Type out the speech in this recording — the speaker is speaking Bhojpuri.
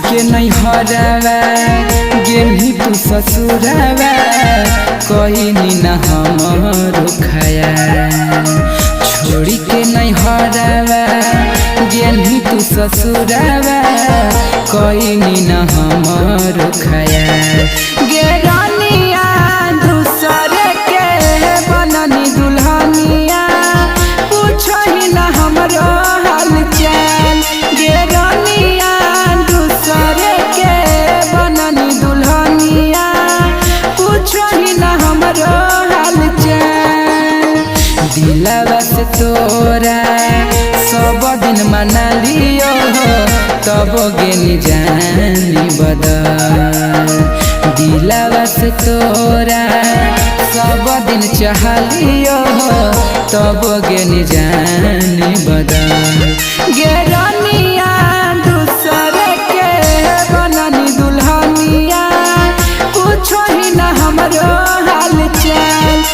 के नहीं हरावा गेली तू ससुरावा कहीं न हमरो खया छोड़ी के नहीं हरावा गेली तू ससुरावा कहीं न हमरो खया गे रानिया दूसरे के बननी दुल्हनिया पूछो ही न हमरो हाल चाल गे रानिया दूसरे के बननी दुल्हनिया पूछो ही न हमरो हाल चाल दिलवा से तोरा सब दिन मना लियो तब गेनी जानी बदल दिलवा से तोरा सब दिन चाह लियो तब गेनी जानी बदल गे रानिया दूसरे के बननी दुल्हनिया पूछो ही न हमरो हाल चाल